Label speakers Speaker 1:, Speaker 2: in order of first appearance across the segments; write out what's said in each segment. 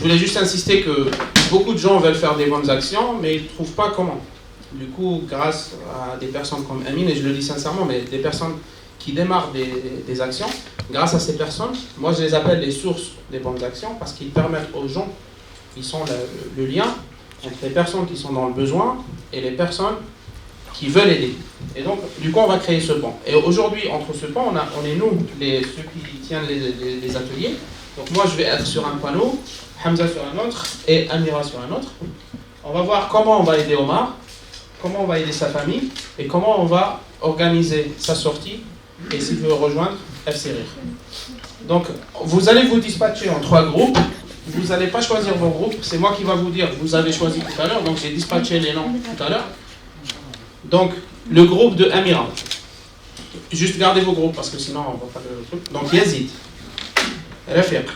Speaker 1: voulais juste insister que beaucoup de gens veulent faire des bonnes actions, mais ils ne trouvent pas comment. Du coup, grâce à des personnes comme Amine, et je le dis sincèrement, mais des personnes qui démarrent des actions, grâce à ces personnes, moi je les appelle les sources des bonnes actions, parce qu'ils permettent aux gens, ils sont le lien entre les personnes qui sont dans le besoin et les personnes qui veulent aider. Et donc, du coup, on va créer ce pont. Et aujourd'hui, entre ce pont, on est nous, ceux qui tiennent les ateliers. Donc moi, je vais être sur un panneau, Hamza sur un autre et Amira sur un autre. On va voir comment on va aider Omar, comment on va aider sa famille et comment on va organiser sa sortie et s'il veut rejoindre FCRIR. Donc, vous allez vous dispatcher en 3 groupes. Vous n'allez pas choisir vos groupes. C'est moi qui va vous dire, vous avez choisi tout à l'heure. Donc, j'ai dispatché les noms tout à l'heure. Donc, le groupe de Amira. Juste gardez vos groupes parce que sinon, on ne va pas le truc. Donc, Yazid, Rafiq,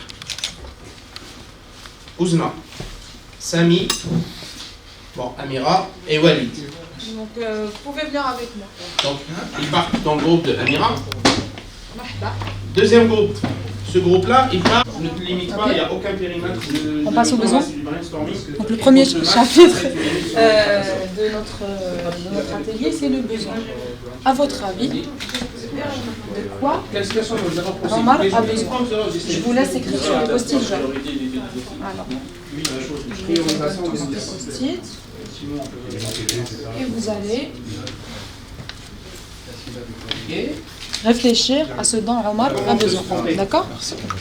Speaker 1: Ouzna, Sami, bon, Amira et Walid.
Speaker 2: Donc, vous pouvez venir avec moi.
Speaker 1: Donc, ils partent dans le groupe de Amira. Deuxième groupe. Ce groupe-là, il part, ne te limite pas, il n'y a aucun périmètre.
Speaker 2: On passe aux besoins. Donc, le premier chapitre de notre atelier, c'est le besoin. À votre avis, de quoi Omar a besoin? Je vous laisse écrire sur les post-it jaunes. Alors, je vais écrire tous ces post-it. Et vous allez réfléchir à ce dont Omar a besoin. D'accord?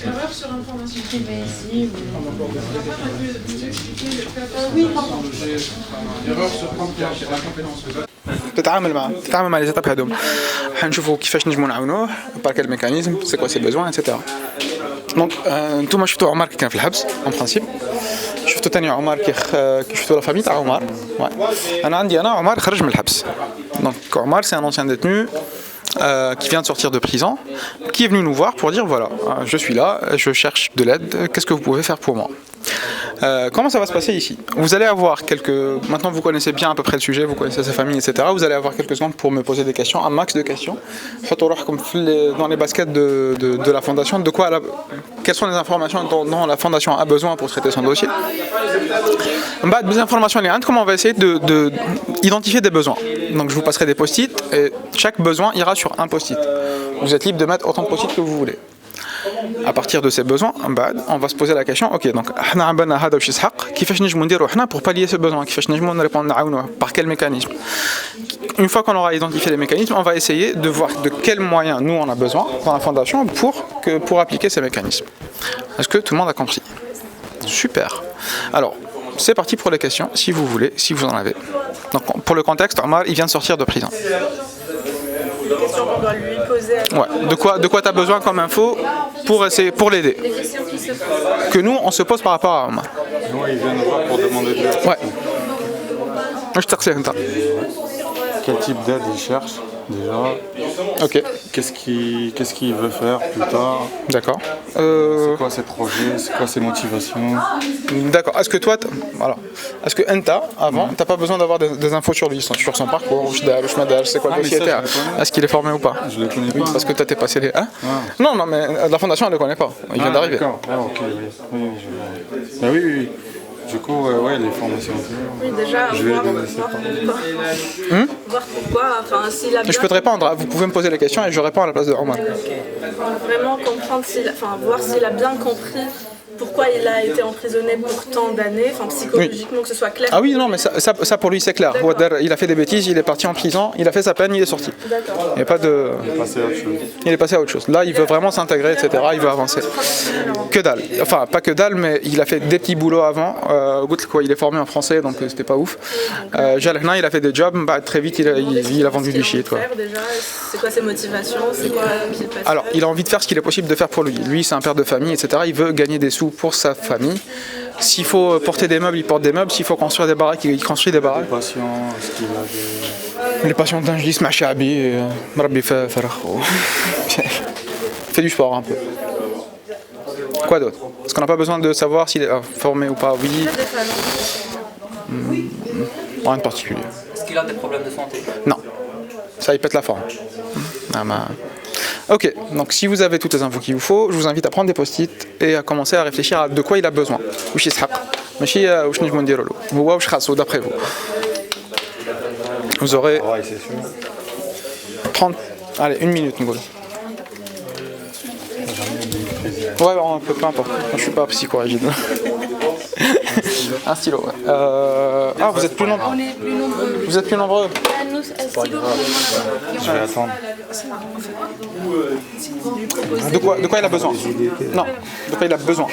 Speaker 3: Erreur sur information.
Speaker 2: Écrivez ici.
Speaker 3: Oui, pardon.
Speaker 1: Erreur sur compétence.
Speaker 4: تتعامل مع لي زيتاب هذوما حنشوفوا كيفاش نجمو نعاونوه بار كال ميكانيزم سي كوا سي بيزوان ايتترا دونك نتوما شفتوا عمر كي كان في الحبس اون برانسيب شفتوا ثاني عمر كي شفتوا لا فامي تاع عمر انا عندي عمر خرج من الحبس دونك عمر سي ان انسيان ديتenu qui vient de sortir de prison, qui est venu nous voir pour dire voilà, je suis là, je cherche de l'aide, qu'est-ce que vous pouvez faire pour moi? Comment ça va se passer ici? Vous allez avoir maintenant vous connaissez bien à peu près le sujet, vous connaissez sa famille, etc. Vous allez avoir quelques secondes pour me poser des questions, un max de questions. Dans les baskets de la fondation, quelles sont les informations dont la fondation a besoin pour traiter son dossier? Des informations, comment on va essayer d'identifier des besoins. Donc je vous passerai des post-it et chaque besoin ira sur un post-it. Vous êtes libre de mettre autant de post-it que vous voulez. À partir de ces besoins, on va se poser la question, ok, donc pour pallier ce besoin, par quel mécanisme? Une fois qu'on aura identifié les mécanismes, on va essayer de voir de quels moyens nous on a besoin dans la fondation pour appliquer ces mécanismes. Est-ce que tout le monde a compris? Super. Alors, c'est parti pour les questions, si vous voulez, si vous en avez. Donc, pour le contexte, Omar, il vient de sortir de prison.
Speaker 3: Des questions qu'on doit lui poser.
Speaker 4: Ouais. De quoi tu as besoin comme info pour l'aider?
Speaker 3: Des questions qui se posent.
Speaker 4: Que nous, on se pose par rapport à Omar.
Speaker 5: Non, il vient nous voir pour demander de l'aide.
Speaker 4: Ouais. Je te remercie.
Speaker 5: Quel type d'aide il cherche déjà?
Speaker 4: Ok.
Speaker 5: Qu'est-ce qu'il veut faire plus tard?
Speaker 4: D'accord.
Speaker 5: C'est quoi ses projets? C'est quoi ses motivations?
Speaker 4: D'accord. Est-ce que toi, est-ce que Enta, avant, t'as pas besoin d'avoir des infos sur lui, sur son parcours, c'est quoi le dossier? Est-ce qu'il est formé ou pas?
Speaker 5: Je le connais pas.
Speaker 4: Parce que toi t'es passé les... Hein? Non, mais la fondation elle le connaît pas. Il vient d'arriver.
Speaker 5: D'accord. Ah, ok, oui. Oui. Du coup, les formations.
Speaker 3: Oui, déjà, voir pourquoi, enfin, s'il a bien...
Speaker 4: Je peux te répondre, vous pouvez me poser les questions et je réponds à la place de Omar.
Speaker 3: Vraiment comprendre, voir s'il a bien compris pourquoi il a été emprisonné pour tant d'années, enfin psychologiquement que ce soit clair.
Speaker 4: Ah oui, non, mais ça pour lui c'est clair. Il a fait des bêtises, il est parti en prison, il a fait sa peine, il est sorti.
Speaker 3: D'accord.
Speaker 4: Il n'y a pas de... Il est passé à autre chose. Là, il veut vraiment s'intégrer, etc. Il veut avancer. Que dalle. Enfin, pas que dalle, mais il a fait des petits boulots avant. Il est formé en français, donc c'était pas ouf. Jalhna, il a fait des jobs, très vite, il a vendu du shit.
Speaker 3: C'est quoi ses motivations?
Speaker 4: Alors, il a envie de faire ce qu'il est possible de faire pour lui. Lui, c'est un père de famille, etc. Il veut gagner des sous pour sa famille. S'il faut porter des meubles, il porte des meubles. S'il faut construire des baraques, il construit des baraques.
Speaker 5: Les patients, est-ce qu'il a des...
Speaker 4: Les patients d'un jlis, Machabi, Marabbi Farah. Fait du sport un peu. Quoi d'autre? Est-ce qu'on n'a pas besoin de savoir s'il est formé ou pas? Oui. Rien de particulier.
Speaker 6: Est-ce qu'il a des problèmes de santé?
Speaker 4: Non. Ça, il pète la forme. Ok, donc si vous avez toutes les infos qu'il vous faut, je vous invite à prendre des post-it et à commencer à réfléchir à de quoi il a besoin. واش يسحق ماشي واش نجمو نديرو له هو واش خاصو d'après vous. Vous aurez 30 allez, 1 minute نقول. Ouais, peu importe. Je suis pas psychorigide. Un stylo. Ouais. Ah, vous êtes plus nombreux. Vous êtes plus nombreux.
Speaker 5: Je vais attendre.
Speaker 4: De quoi il a besoin? Non. De quoi il a besoin?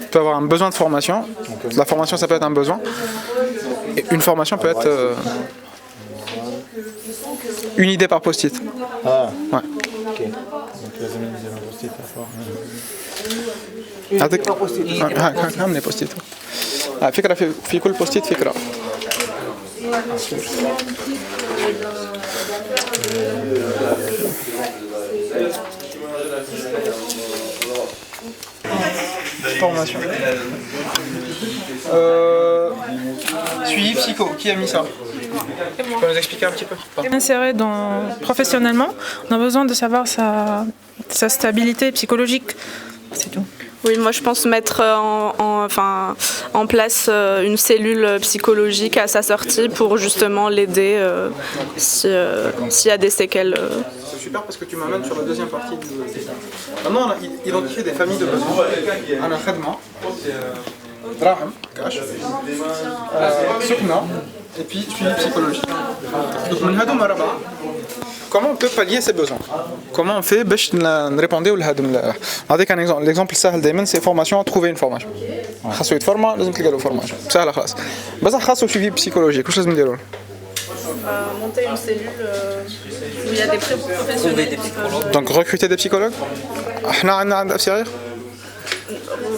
Speaker 4: Il peut avoir un besoin de formation. La formation, ça peut être un besoin. Et une formation peut être une idée par post-it.
Speaker 5: Ah,
Speaker 4: Ouais.
Speaker 5: ok. Donc لازم ننزل post-it fort.
Speaker 4: هذيك كامل بوستيت. فكرة في كل بوستيت فكرة. Formation. Suivi psycho, qui a mis ça? Tu peux nous expliquer un petit peu?
Speaker 2: Insérer professionnellement, on a besoin de savoir sa stabilité psychologique. C'est tout.
Speaker 3: Oui, moi je pense mettre en place une cellule psychologique à sa sortie pour justement l'aider s'il y a des séquelles.
Speaker 4: C'est super parce que tu m'amènes sur la deuxième partie du... Maintenant on a identifié des familles de besoins. On a traitement, Draham, cash, Sukna, et puis suivi psychologique. Donc comment on peut pallier ces besoins? Comment on fait pour répondre aux besoins? Avec un exemple, l'exemple simple دائما c'est formation, trouver une formation. خاصو يتفورما لازم تلقى له formation. سهله خلاص. بس خاصو suivi psychologique. واش لازم نديروا؟
Speaker 3: Monter une cellule où il y a des professionnels.
Speaker 4: Donc recruter des psychologues? احنا عندنا أفسير؟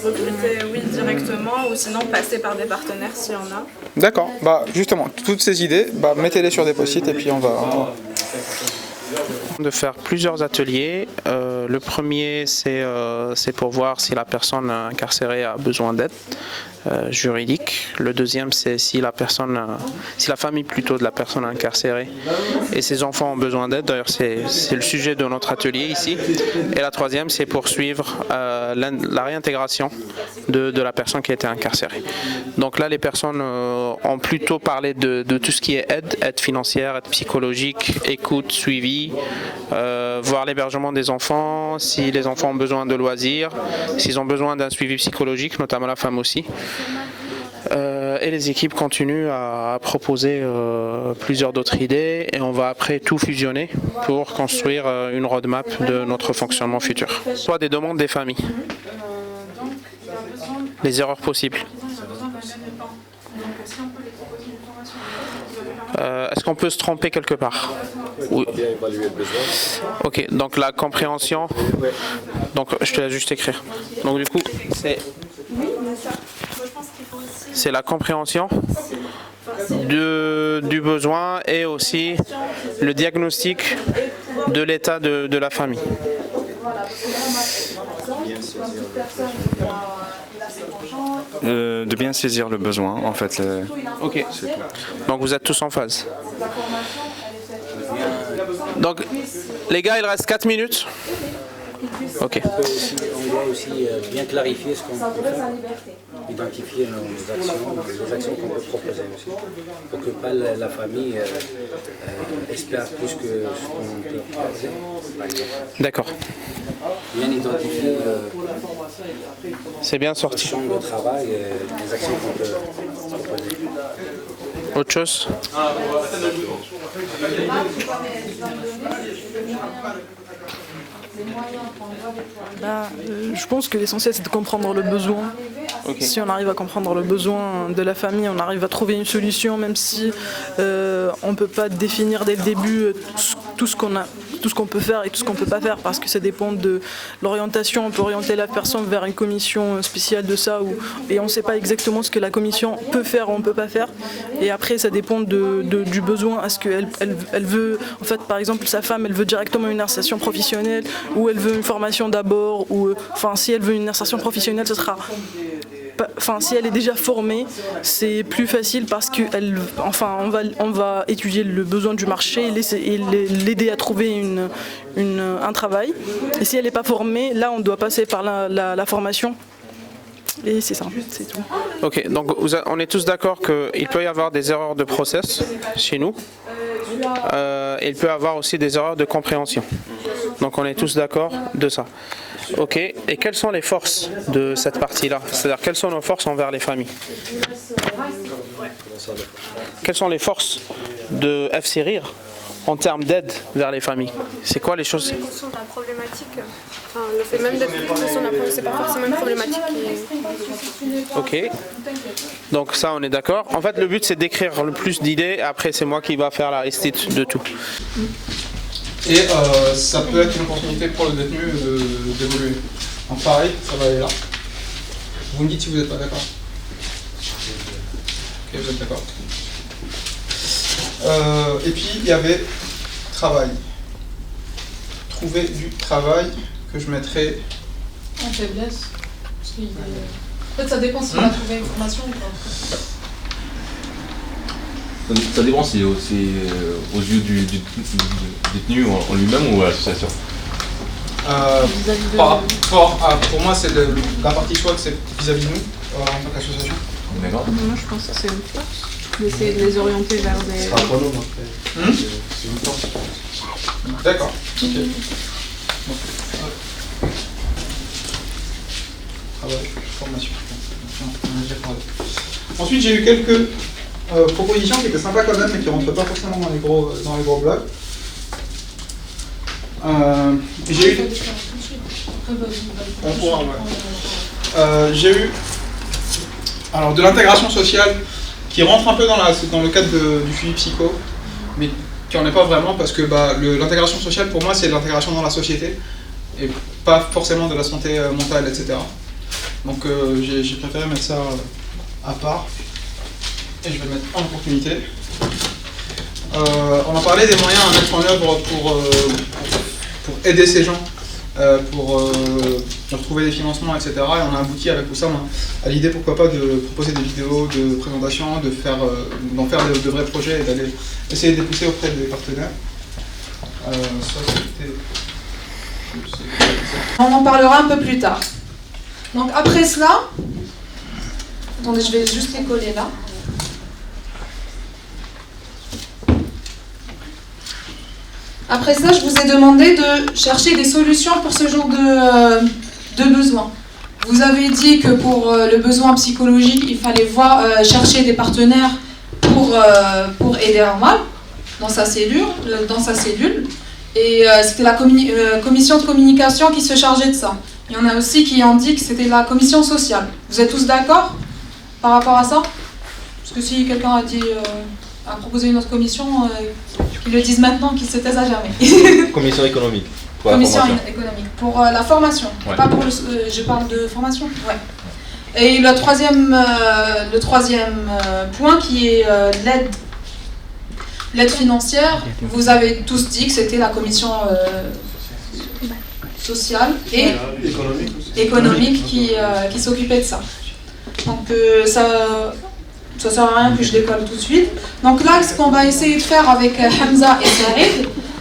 Speaker 3: Recruter, oui, directement, ou sinon passer par des partenaires s'il y en a.
Speaker 4: D'accord, bah justement, toutes ces idées, bah, mettez-les sur des post-it et puis on va...
Speaker 1: De faire plusieurs ateliers. Le premier, c'est pour voir si la personne incarcérée a besoin d'aide juridique. Le deuxième, c'est si la famille plutôt de la personne incarcérée et ses enfants ont besoin d'aide. D'ailleurs, c'est le sujet de notre atelier ici. Et la troisième, c'est pour suivre la réintégration de la personne qui a été incarcérée. Donc là, les personnes ont plutôt parlé de tout ce qui est aide financière, aide psychologique, écoute, suivi, voir l'hébergement des enfants, si les enfants ont besoin de loisirs, s'ils ont besoin d'un suivi psychologique, notamment la femme aussi. Et les équipes continuent à proposer plusieurs d'autres idées et on va après tout fusionner pour construire une roadmap de notre fonctionnement futur. Soit des demandes des familles, les erreurs possibles. Est-ce qu'on peut se tromper quelque part? Oui. Ok, donc la compréhension. Donc je te laisse juste écrire. Donc du coup, c'est la compréhension du besoin et aussi le diagnostic de l'état de la famille.
Speaker 5: De bien saisir le besoin, en fait.
Speaker 1: Ok. Donc vous êtes tous en phase. Donc les gars, il reste 4 minutes. Ok.
Speaker 6: On doit aussi bien clarifier ce qu'on peut faire, identifier les actions qu'on peut proposer aussi, pour que pas la famille espère plus que ce qu'on peut proposer.
Speaker 1: D'accord.
Speaker 6: Bien identifier
Speaker 1: C'est bien sorti.
Speaker 6: le champ de travail et les actions qu'on peut proposer.
Speaker 1: Autre chose?
Speaker 7: Je pense que l'essentiel c'est de comprendre le besoin. Okay. Si on arrive à comprendre le besoin de la famille, on arrive à trouver une solution, même si on ne peut pas définir dès le début tout ce qu'on peut faire et tout ce qu'on ne peut pas faire, parce que ça dépend de l'orientation. On peut orienter la personne vers une commission spéciale de ça, et on ne sait pas exactement ce que la commission peut faire ou on ne peut pas faire. Et après, ça dépend du besoin. Est-ce qu'elle veut, en fait, par exemple, sa femme, elle veut directement une insertion professionnelle, ou elle veut une formation d'abord, ou enfin, si elle veut une insertion professionnelle, ce sera si elle est déjà formée, c'est plus facile parce on va étudier le besoin du marché et l'aider à trouver un travail. Et si elle n'est pas formée, là on doit passer par la formation. Et c'est ça, c'est tout.
Speaker 1: Ok, donc on est tous d'accord qu'il peut y avoir des erreurs de process chez nous. Et il peut y avoir aussi des erreurs de compréhension. Donc on est tous d'accord de ça. Ok, et quelles sont les forces de cette partie-là? C'est-à-dire quelles sont nos forces envers les familles? Quelles sont les forces de FCRIR en termes d'aide vers les familles? C'est quoi les choses?
Speaker 3: La problématique, le fait même d'être c'est pas forcément une problématique
Speaker 1: Ok, donc ça on est d'accord. En fait le but c'est d'écrire le plus d'idées, après c'est moi qui va faire la récite de tout. Et ça peut être une opportunité pour le détenu d'évoluer. Donc pareil, ça va aller là. Vous me dites si vous n'êtes pas d'accord. Ok, vous êtes d'accord. Et puis il y avait travail. Trouver du travail que je mettrais
Speaker 2: en faiblesse. En fait, ça dépend si on a trouvé une formation ou pas.
Speaker 8: Ça dépend si aux yeux du détenu en lui-même ou à l'association.
Speaker 1: Pour moi, c'est la partie choix que c'est vis-à-vis de nous, en tant qu'association.
Speaker 8: D'accord.
Speaker 3: Moi, je pense que c'est une force d'essayer de les orienter vers des...
Speaker 8: C'est autonome après. C'est une force.
Speaker 1: D'accord. Okay. Travail, formation. Ensuite, j'ai eu quelques propositions qui étaient sympas quand même, mais qui ne rentrent pas forcément dans les gros blocs. J'ai eu... J'ai eu alors de l'intégration sociale qui rentre un peu dans le cadre du suivi psycho, mais qui n'en est pas vraiment parce que l'intégration sociale pour moi c'est l'intégration dans la société et pas forcément de la santé mentale, etc. Donc j'ai préféré mettre ça à part et je vais le mettre en opportunité. On a parlé des moyens à mettre en œuvre pour aider ces gens, pour retrouver des financements, etc. Et on a abouti avec tout ça à l'idée, pourquoi pas, de proposer des vidéos de présentation, d'en faire de vrais projets et d'aller essayer de les pousser auprès des partenaires.
Speaker 2: On en parlera un peu plus tard. Donc après cela, attendez, je vais juste les coller là. Après ça, je vous ai demandé de chercher des solutions pour ce genre de besoins. Vous avez dit que pour le besoin psychologique, il fallait chercher des partenaires pour aider Armal dans sa cellule. Et c'était la commission de communication qui se chargeait de ça. Il y en a aussi qui ont dit que c'était la commission sociale. Vous êtes tous d'accord par rapport à ça? Parce que si quelqu'un a proposé une autre commission, qu'ils le disent maintenant, qu'ils se taisent à jamais.
Speaker 8: Commission économique.
Speaker 2: Commission économique. Pour la formation. Ouais. Pas pour je parle de formation. Ouais. Et le troisième point qui est l'aide financière, vous avez tous dit que c'était la commission sociale et économique qui s'occupait de ça. Donc ça sert à rien que je décolle tout de suite. Donc là, ce qu'on va essayer de faire avec Hamza et Saïd,